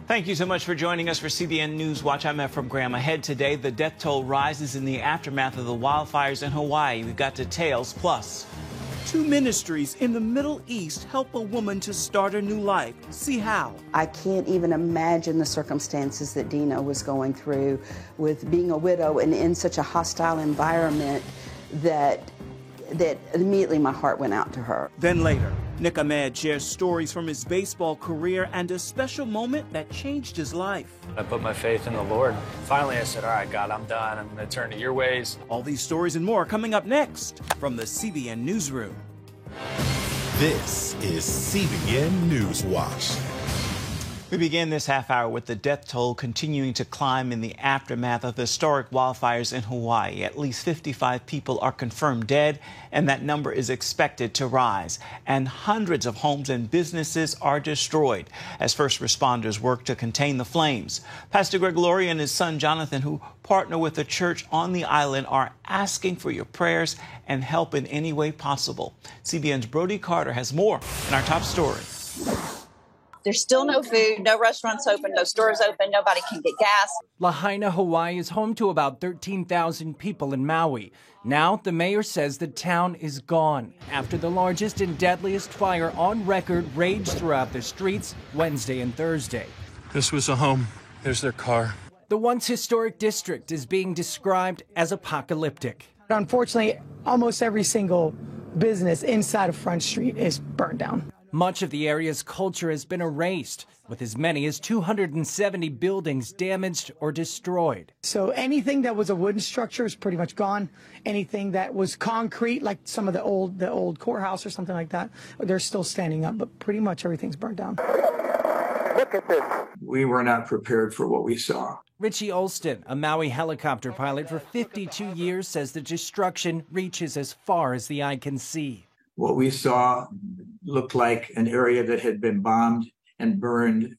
Thank you so much for joining us for CBN NewsWatch. I'm Ephraim Graham. Ahead today, the death toll rises in the aftermath of the wildfires in Hawaii. We've got details, plus 2 ministries in the Middle East help a woman to start a new life. See how. I can't even imagine the circumstances that Dina was going through with being a widow and in such a hostile environment that immediately my heart went out to her. Then later, Nick Ahmed shares stories from his baseball career and a special moment that changed his life. I put my faith in the Lord. Finally, I said, all right, God, I'm done. I'm going to turn to your ways. All these stories and more coming up next from the CBN Newsroom. This is CBN NewsWatch. We begin this half hour with the death toll continuing to climb in the aftermath of the historic wildfires in Hawaii. At least 55 people are confirmed dead, and that number is expected to rise. And hundreds of homes and businesses are destroyed as first responders work to contain the flames. Pastor Greg Laurie and his son Jonathan, who partner with the church on the island, are asking for your prayers and help in any way possible. CBN's Brody Carter has more in our top story. There's still no food, no restaurants open, no stores open, nobody can get gas. Lahaina, Hawaii is home to about 13,000 people in Maui. Now, the mayor says the town is gone after the largest and deadliest fire on record raged throughout the streets Wednesday and Thursday. This was a home. There's their car. The once historic district is being described as apocalyptic. Unfortunately, almost every single business inside of Front Street is burned down. Much of the area's culture has been erased, with as many as 270 buildings damaged or destroyed. So anything that was a wooden structure is pretty much gone. Anything that was concrete, like some of the old courthouse or something like that, they're still standing up, but pretty much everything's burned down. Look at this. We were not prepared for what we saw. Richie Olston, a Maui helicopter pilot for 52 years, says the destruction reaches as far as the eye can see. What we saw looked like an area that had been bombed and burned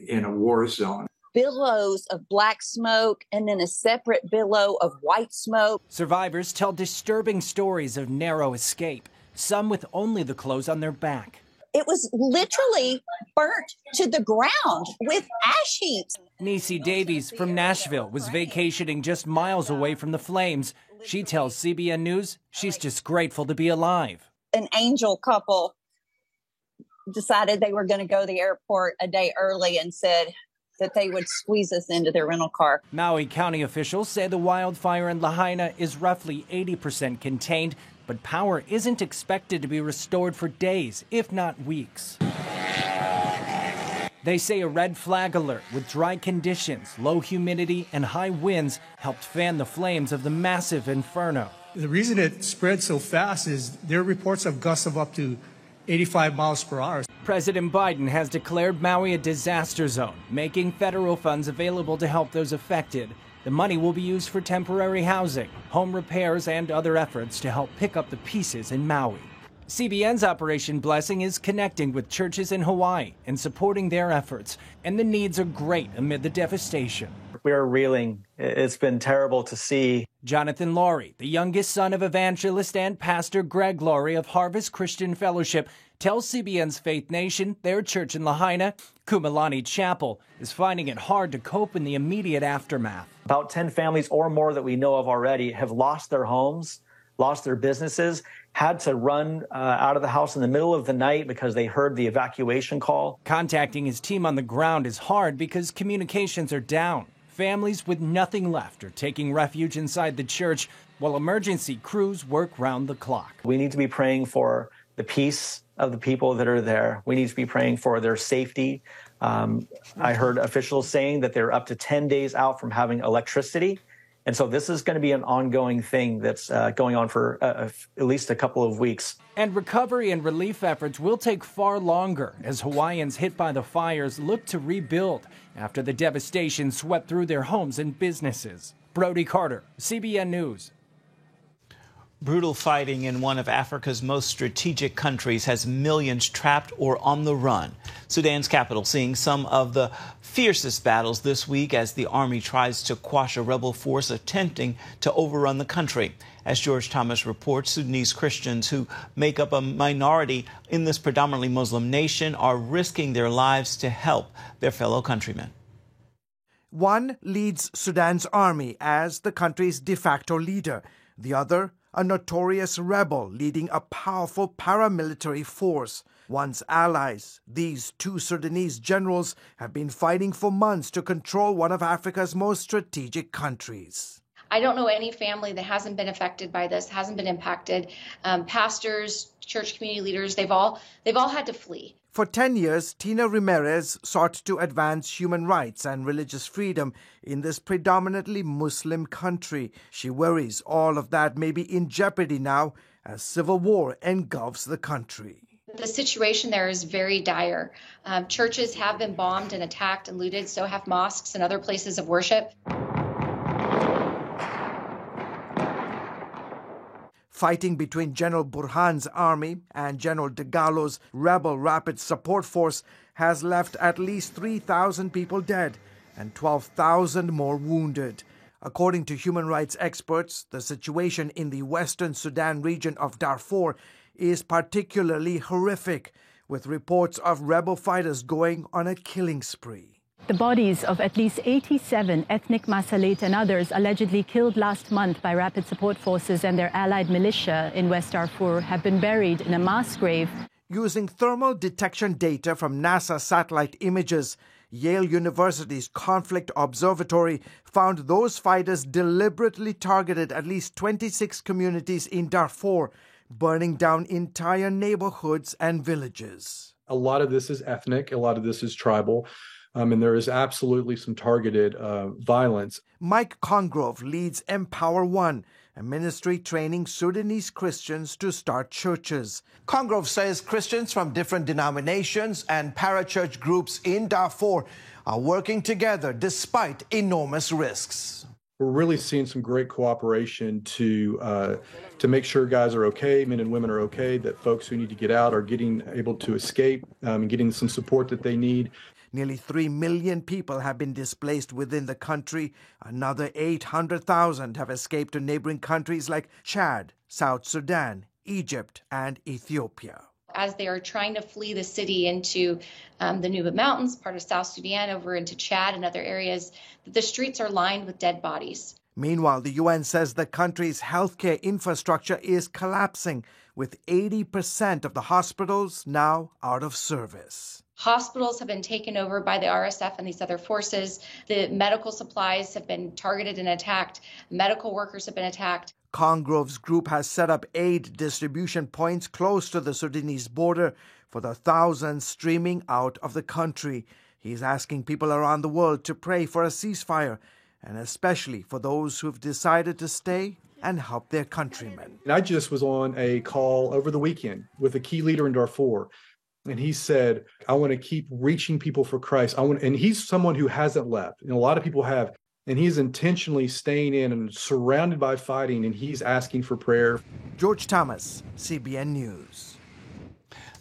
in a war zone. Billows of black smoke and then a separate billow of white smoke. Survivors tell disturbing stories of narrow escape, some with only the clothes on their back. It was literally burnt to the ground with ash heaps. Niecy Davies from Nashville was vacationing just miles away from the flames. She tells CBN News she's just grateful to be alive. An angel couple decided they were going to go to the airport a day early and said that they would squeeze us into their rental car. Maui County officials say the wildfire in Lahaina is roughly 80% contained, but power isn't expected to be restored for days, if not weeks. They say a red flag alert with dry conditions, low humidity, and high winds helped fan the flames of the massive inferno. The reason it spread so fast is there are reports of gusts of up to 85 miles per hour. President Biden has declared Maui a disaster zone, making federal funds available to help those affected. The money will be used for temporary housing, home repairs, and other efforts to help pick up the pieces in Maui. CBN's Operation Blessing is connecting with churches in Hawaii and supporting their efforts, and the needs are great amid the devastation. We are reeling. It's been terrible to see. Jonathan Laurie, the youngest son of evangelist and pastor Greg Laurie of Harvest Christian Fellowship, tells CBN's Faith Nation their church in Lahaina, Kumalani Chapel, is finding it hard to cope in the immediate aftermath. About 10 families or more that we know of already have lost their homes, lost their businesses, had to run out of the house in the middle of the night because they heard the evacuation call. Contacting his team on the ground is hard because communications are down. Families with nothing left are taking refuge inside the church while emergency crews work round the clock. We need to be praying for the peace of the people that are there. We need to be praying for their safety. I heard officials saying that they're up to 10 days out from having electricity. And so this is going to be an ongoing thing that's going on for at least a couple of weeks. And recovery and relief efforts will take far longer as Hawaiians hit by the fires look to rebuild after the devastation swept through their homes and businesses. Brody Carter, CBN News. Brutal fighting in one of Africa's most strategic countries has millions trapped or on the run. Sudan's capital seeing some of the fiercest battles this week as the army tries to quash a rebel force attempting to overrun the country. As George Thomas reports, Sudanese Christians who make up a minority in this predominantly Muslim nation are risking their lives to help their fellow countrymen. One leads Sudan's army as the country's de facto leader. The other, a notorious rebel leading a powerful paramilitary force. Once allies, these two Sudanese generals have been fighting for months to control one of Africa's most strategic countries. I don't know any family that hasn't been affected by this, hasn't been impacted. Pastors, church community leaders, they've all had to flee. For 10 years, Tina Ramirez sought to advance human rights and religious freedom in this predominantly Muslim country. She worries all of that may be in jeopardy now as civil war engulfs the country. The situation there is very dire. Churches have been bombed and attacked and looted, so have mosques and other places of worship. Fighting between General Burhan's army and General Dagalo's rebel rapid support force has left at least 3,000 people dead and 12,000 more wounded. According to human rights experts, the situation in the western Sudan region of Darfur is particularly horrific, with reports of rebel fighters going on a killing spree. The bodies of at least 87 ethnic Masalit and others allegedly killed last month by rapid support forces and their allied militia in West Darfur have been buried in a mass grave. Using thermal detection data from NASA satellite images, Yale University's Conflict Observatory found those fighters deliberately targeted at least 26 communities in Darfur, burning down entire neighborhoods and villages. A lot of this is ethnic, a lot of this is tribal. And there is absolutely some targeted violence. Mike Congrove leads Empower One, a ministry training Sudanese Christians to start churches. Congrove says Christians from different denominations and parachurch groups in Darfur are working together despite enormous risks. We're really seeing some great cooperation to make sure guys are okay, men and women are okay, that folks who need to get out are able to escape and getting some support that they need. Nearly 3 million people have been displaced within the country. Another 800,000 have escaped to neighboring countries like Chad, South Sudan, Egypt, and Ethiopia. As they are trying to flee the city into the Nuba Mountains, part of South Sudan, over into Chad and other areas, the streets are lined with dead bodies. Meanwhile, the UN says the country's healthcare infrastructure is collapsing, with 80% of the hospitals now out of service. Hospitals have been taken over by the RSF and these other forces. The medical supplies have been targeted and attacked. Medical workers have been attacked. Congrove's group has set up aid distribution points close to the Sudanese border for the thousands streaming out of the country. He's asking people around the world to pray for a ceasefire, and especially for those who've decided to stay and help their countrymen. And I just was on a call over the weekend with a key leader in Darfur. And he said, I want to keep reaching people for Christ. And he's someone who hasn't left. And a lot of people have. And he's intentionally staying in and surrounded by fighting, and he's asking for prayer. George Thomas, CBN News.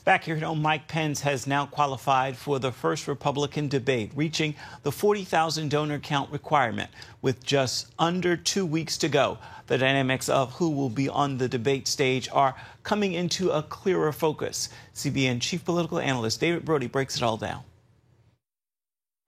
Back here at home, Mike Pence has now qualified for the first Republican debate, reaching the 40,000 donor count requirement with just under 2 weeks to go. The dynamics of who will be on the debate stage are coming into a clearer focus. CBN chief political analyst David Brody breaks it all down.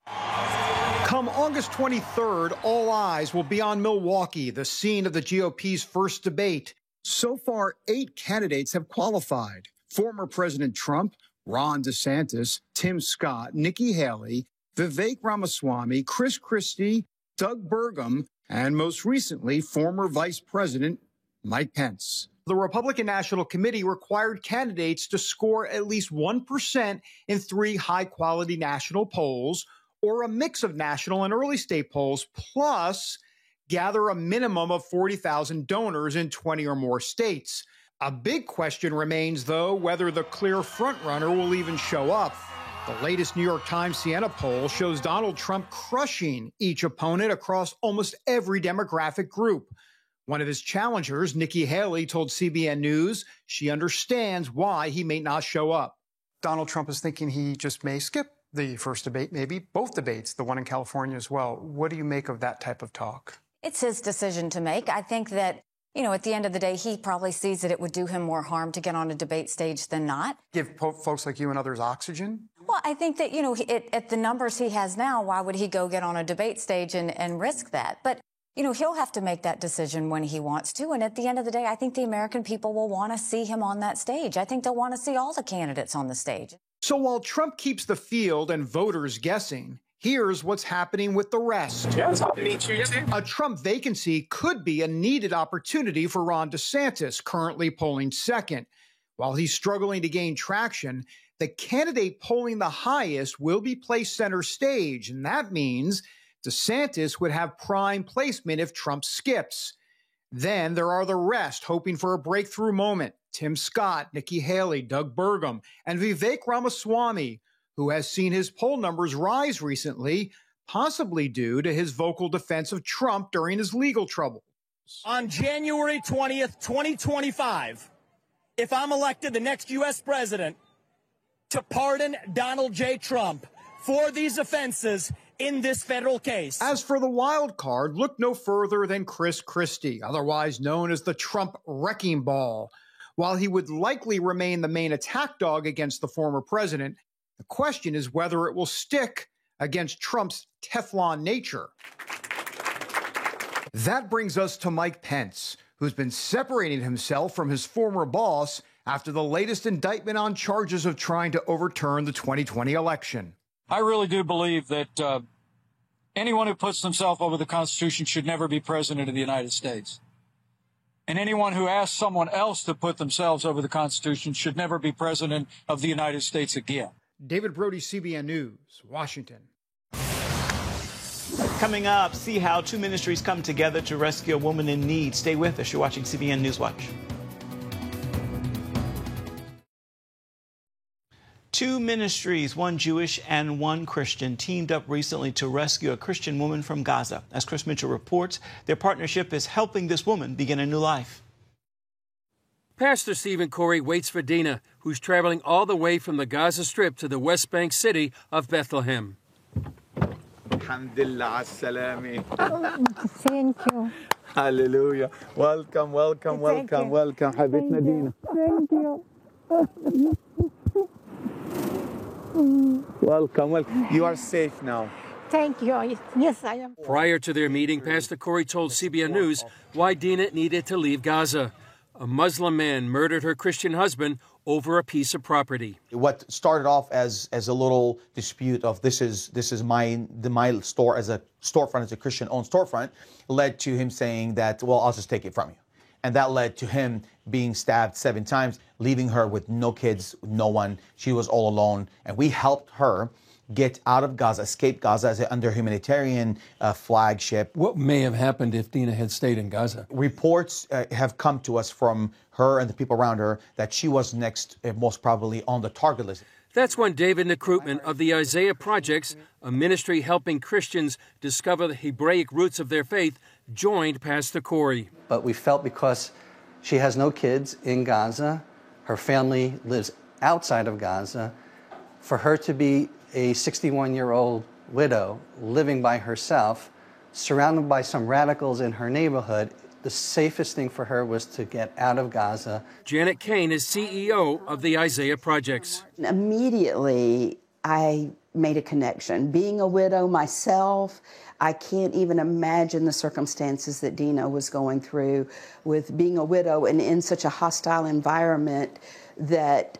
Come August 23rd, all eyes will be on Milwaukee, the scene of the GOP's first debate. So far, 8 candidates have qualified. Former President Trump, Ron DeSantis, Tim Scott, Nikki Haley, Vivek Ramaswamy, Chris Christie, Doug Burgum, and most recently, former Vice President Mike Pence. The Republican National Committee required candidates to score at least 1% in 3 high-quality national polls, or a mix of national and early state polls, plus gather a minimum of 40,000 donors in 20 or more states. A big question remains, though, whether the clear frontrunner will even show up. The latest New York Times Siena poll shows Donald Trump crushing each opponent across almost every demographic group. One of his challengers, Nikki Haley, told CBN News she understands why he may not show up. Donald Trump is thinking he just may skip the first debate, maybe both debates, the one in California as well. What do you make of that type of talk? It's his decision to make. I think that, you know, at the end of the day, he probably sees that it would do him more harm to get on a debate stage than not. Give folks like you and others oxygen? Well, I think that, you know, at the numbers he has now, why would he go get on a debate stage and risk that? But, you know, he'll have to make that decision when he wants to. And at the end of the day, I think the American people will want to see him on that stage. I think they'll want to see all the candidates on the stage. So while Trump keeps the field and voters guessing, here's what's happening with the rest. A Trump vacancy could be a needed opportunity for Ron DeSantis, currently polling second. While he's struggling to gain traction, the candidate polling the highest will be placed center stage, and that means DeSantis would have prime placement if Trump skips. Then there are the rest hoping for a breakthrough moment. Tim Scott, Nikki Haley, Doug Burgum, and Vivek Ramaswamy, who has seen his poll numbers rise recently, possibly due to his vocal defense of Trump during his legal troubles. On January 20th, 2025, if I'm elected the next U.S. president, to pardon Donald J. Trump for these offenses in this federal case. As for the wild card, look no further than Chris Christie, otherwise known as the Trump wrecking ball. While he would likely remain the main attack dog against the former president, the question is whether it will stick against Trump's Teflon nature. That brings us to Mike Pence, who's been separating himself from his former boss after the latest indictment on charges of trying to overturn the 2020 election. I really do believe that anyone who puts themselves over the Constitution should never be president of the United States. And anyone who asks someone else to put themselves over the Constitution should never be president of the United States again. David Brody, CBN News, Washington. Coming up, see how two ministries come together to rescue a woman in need. Stay with us. You're watching CBN NewsWatch. Two ministries, one Jewish and one Christian, teamed up recently to rescue a Christian woman from Gaza. As Chris Mitchell reports, their partnership is helping this woman begin a new life. Pastor Stephen Corey waits for Dina, who's traveling all the way from the Gaza Strip to the West Bank city of Bethlehem. Thank you. Hallelujah. Welcome, welcome, welcome, welcome. Habitna Dina. Thank you. Welcome, welcome. You are safe now. Thank you. Yes, I am. Prior to their meeting, Pastor Corey told CBN News why Dina needed to leave Gaza. A Muslim man murdered her Christian husband over a piece of property. What started off as a little dispute of this is my store as a storefront, as a Christian-owned storefront, led to him saying that, well, I'll just take it from you. And that led to him being stabbed 7 times, leaving her with no kids, no one. She was all alone. And we helped her get out of Gaza, escape Gaza as under humanitarian flagship. What may have happened if Dina had stayed in Gaza? Reports have come to us from her and the people around her that she was next, most probably, on the target list. That's when David Nekroutman of the Isaiah Projects, a ministry helping Christians discover the Hebraic roots of their faith, joined Pastor Corey. But we felt because she has no kids in Gaza, her family lives outside of Gaza, for her to be a 61-year-old widow living by herself, surrounded by some radicals in her neighborhood, the safest thing for her was to get out of Gaza. Janet Kane is CEO of the Isaiah Projects. Immediately, I made a connection. Being a widow myself, I can't even imagine the circumstances that Dina was going through with being a widow and in such a hostile environment that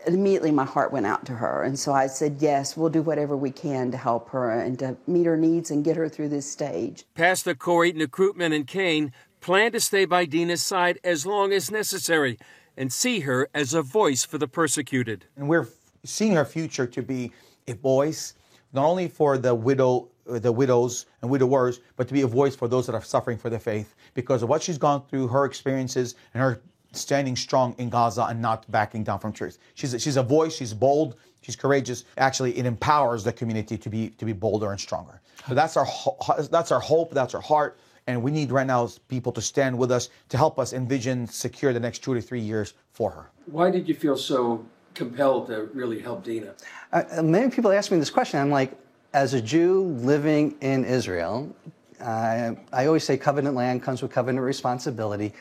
immediately my heart went out to her. And so I said, yes, we'll do whatever we can to help her and to meet her needs and get her through this stage. Pastor Corey, Nekroutman, and Kane plan to stay by Dina's side as long as necessary and see her as a voice for the persecuted. And we're seeing her future to be a voice, not only for the widows and widowers, but to be a voice for those that are suffering for their faith because of what she's gone through, her experiences, and her standing strong in Gaza and not backing down from truth. She's a voice, she's bold, she's courageous. Actually, it empowers the community to be bolder and stronger. So that's our hope, that's our heart, and we need right now people to stand with us to help us envision, secure the next 2 to 3 years for her. Why did you feel so compelled to really help Dina? Many people ask me this question. I'm like, as a Jew living in Israel, I always say covenant land comes with covenant responsibility.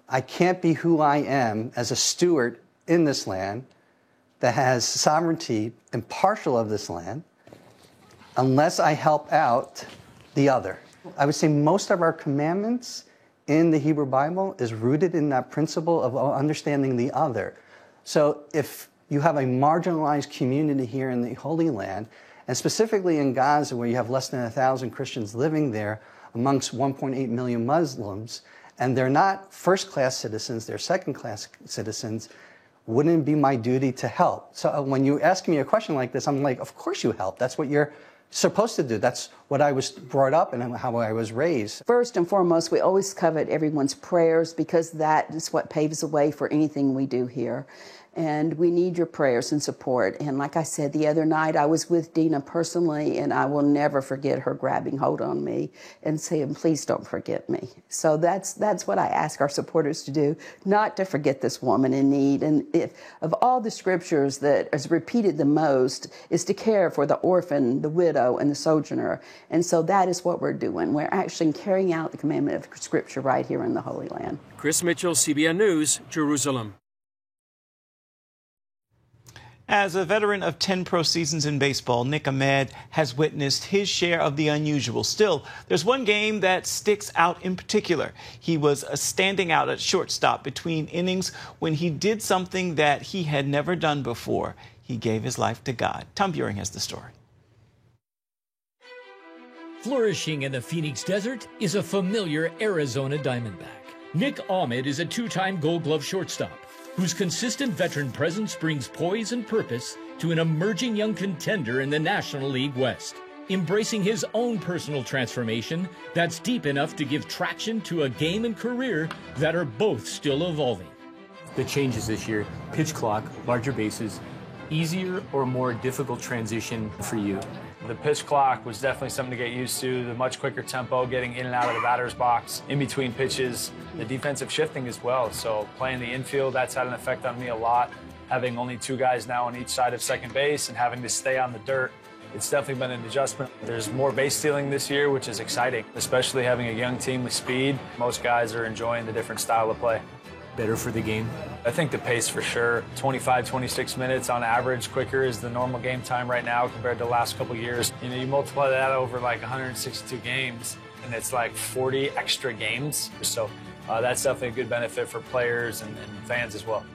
I can't be who I am as a steward in this land that has sovereignty and partial of this land unless I help out the other. I would say most of our commandments in the Hebrew Bible is rooted in that principle of understanding the other. So if you have a marginalized community here in the Holy Land, and specifically in Gaza, where you have less than 1,000 Christians living there amongst 1.8 million Muslims, and they're not first-class citizens, they're second-class citizens, wouldn't it be my duty to help? So when you ask me a question like this, I'm like, of course you help. That's what you're supposed to do. That's what I was brought up and how I was raised. First and foremost, we always covet everyone's prayers because that is what paves the way for anything we do here. And we need your prayers and support. And like I said, the other night I was with Dina personally, and I will never forget her grabbing hold on me and saying, please don't forget me. So that's what I ask our supporters to do, not to forget this woman in need. And of all the scriptures that is repeated the most is to care for the orphan, the widow, and the sojourner. And so that is what we're doing. We're actually carrying out the commandment of scripture right here in the Holy Land. Chris Mitchell, CBN News, Jerusalem. As a veteran of 10 pro seasons in baseball, Nick Ahmed has witnessed his share of the unusual. Still, there's one game that sticks out in particular. He was standing out at shortstop between innings when he did something that he had never done before. He gave his life to God. Tom Buring has the story. Flourishing in the Phoenix Desert is a familiar Arizona Diamondback. Nick Ahmed is a two-time Gold Glove shortstop whose consistent veteran presence brings poise and purpose to an emerging young contender in the National League West, embracing his own personal transformation that's deep enough to give traction to a game and career that are both still evolving. The changes this year, pitch clock, larger bases, easier or more difficult transition for you? The pitch clock was definitely something to get used to, the much quicker tempo, getting in and out of the batter's box, in between pitches, the defensive shifting as well. So playing the infield, that's had an effect on me a lot. Having only two guys now on each side of second base and having to stay on the dirt, it's definitely been an adjustment. There's more base stealing this year, which is exciting, especially having a young team with speed. Most guys are enjoying the different style of play. Better for the game? I think the pace for sure. 25, 26 minutes on average quicker is the normal game time right now compared to the last couple years. You know, you multiply that over like 162 games and it's like 40 extra games. So that's definitely a good benefit for players and fans as well.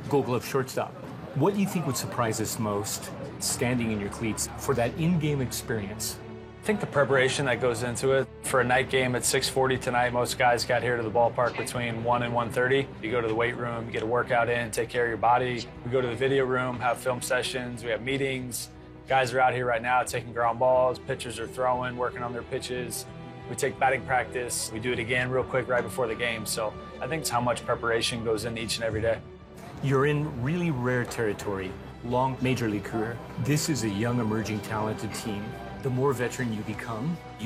Gold Glove shortstop. What do you think would surprise us most standing in your cleats for that in-game experience? I think the preparation that goes into it. For a night game at 6:40 tonight, most guys got here to the ballpark between 1 and 1:30. You go to the weight room, you get a workout in, take care of your body. We go to the video room, have film sessions, we have meetings. Guys are out here right now taking ground balls, pitchers are throwing, working on their pitches. We take batting practice. We do it again real quick right before the game. So I think it's how much preparation goes in each and every day. You're in really rare territory, long major league career. This is a young, emerging, talented team. The more veteran you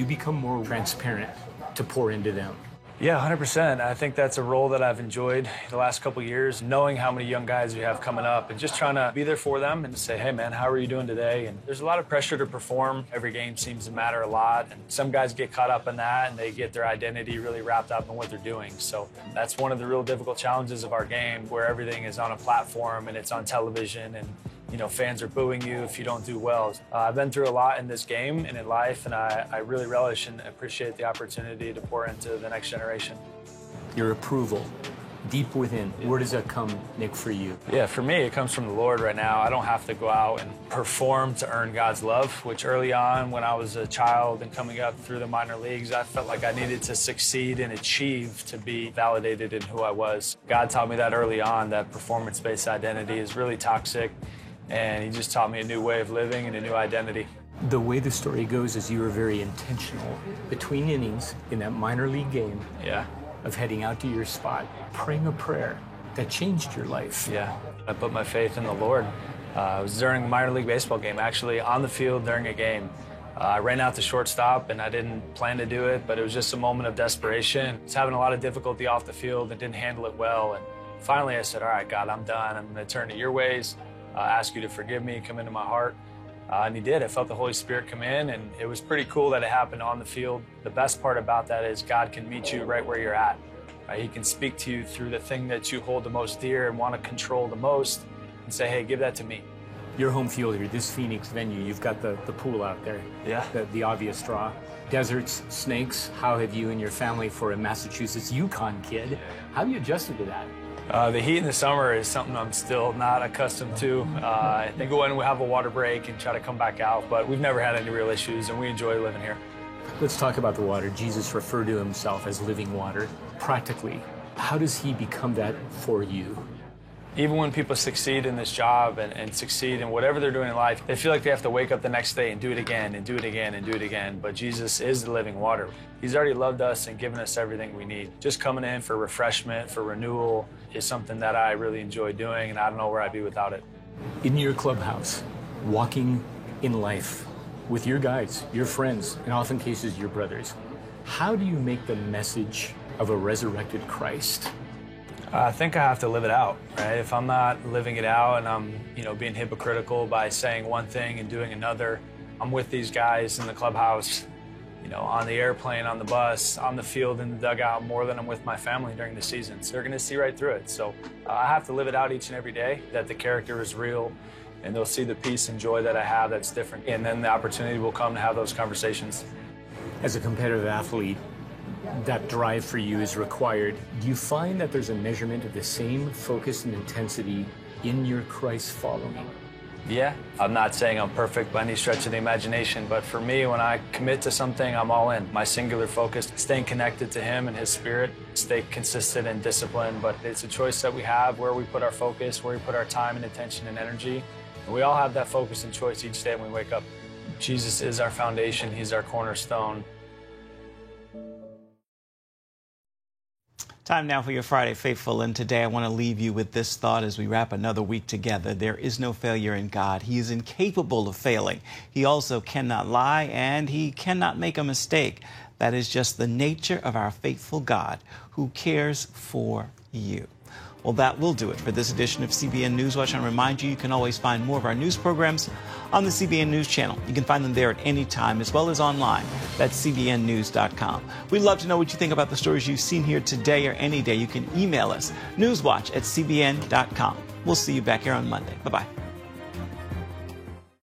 become more transparent to pour into them. Yeah, 100%. I think that's a role that I've enjoyed the last couple of years, knowing how many young guys we have coming up and just trying to be there for them and to say, hey, man, how are you doing today? And there's a lot of pressure to perform. Every game seems to matter a lot. And some guys get caught up in that and they get their identity really wrapped up in what they're doing. So that's one of the real difficult challenges of our game, where everything is on a platform and it's on television and you know, fans are booing you if you don't do well. I've been through a lot in this game and in life, and I really relish and appreciate the opportunity to pour into the next generation. Your approval, deep within, where does that come, Nick, for you? Yeah, for me, it comes from the Lord right now. I don't have to go out and perform to earn God's love, which early on when I was a child and coming up through the minor leagues, I felt like I needed to succeed and achieve to be validated in who I was. God taught me that early on, that performance-based identity is really toxic. And he just taught me a new way of living and a new identity. The way the story goes is you were very intentional between innings in that minor league game. Yeah. Of heading out to your spot, praying a prayer that changed your life. Yeah. I put my faith in the Lord. It was during a minor league baseball game, actually on the field during a game. I ran out to shortstop and I didn't plan to do it, but it was just a moment of desperation. I was having a lot of difficulty off the field and didn't handle it well. And finally I said, all right, God, I'm done. I'm going to turn to your ways. Ask you to forgive me, come into my heart. And he did. I felt the Holy Spirit come in, and it was pretty cool that it happened on the field. The best part about that is God can meet you right where you're at. Right? He can speak to you through the thing that you hold the most dear and want to control the most and say, hey, give that to me. Your home field here, this Phoenix venue, you've got the pool out there. Yeah. The obvious draw. Deserts, snakes, how have you and your family, for a Massachusetts Yukon kid, how have you adjusted to that? The heat in the summer is something I'm still not accustomed to. I think when we have a water break and try to come back out, but we've never had any real issues, and we enjoy living here. Let's talk about the water. Jesus referred to himself as living water. Practically, how does he become that for you? Even when people succeed in this job and succeed in whatever they're doing in life, they feel like they have to wake up the next day and do it again and do it again and do it again. But Jesus is the living water. He's already loved us and given us everything we need. Just coming in for refreshment, for renewal, is something that I really enjoy doing, and I don't know where I'd be without it. In your clubhouse, walking in life with your guys, your friends, in often cases your brothers, how do you make the message of a resurrected Christ? I think I have to live it out, right? If I'm not living it out and I'm, being hypocritical by saying one thing and doing another, I'm with these guys in the clubhouse, on the airplane, on the bus, on the field, in the dugout, more than I'm with my family during the season. So they're going to see right through it. So I have to live it out each and every day, that the character is real, and they'll see the peace and joy that I have that's different. And then the opportunity will come to have those conversations. As a competitive athlete, that drive for you is required. Do you find that there's a measurement of the same focus and intensity in your Christ following? Yeah, I'm not saying I'm perfect by any stretch of the imagination, but for me, when I commit to something, I'm all in. My singular focus, staying connected to Him and His Spirit, stay consistent and disciplined, but it's a choice that we have where we put our focus, where we put our time and attention and energy. And we all have that focus and choice each day when we wake up. Jesus is our foundation. He's our cornerstone. Time now for your Friday Faithful, and today I want to leave you with this thought as we wrap another week together. There is no failure in God. He is incapable of failing. He also cannot lie, and He cannot make a mistake. That is just the nature of our faithful God, who cares for you. Well, that will do it for this edition of CBN NewsWatch. And remind you, you can always find more of our news programs on the CBN News Channel. You can find them there at any time, as well as online. That's cbnnews.com. We'd love to know what you think about the stories you've seen here today or any day. You can email us, newswatch@cbn.com. We'll see you back here on Monday. Bye-bye.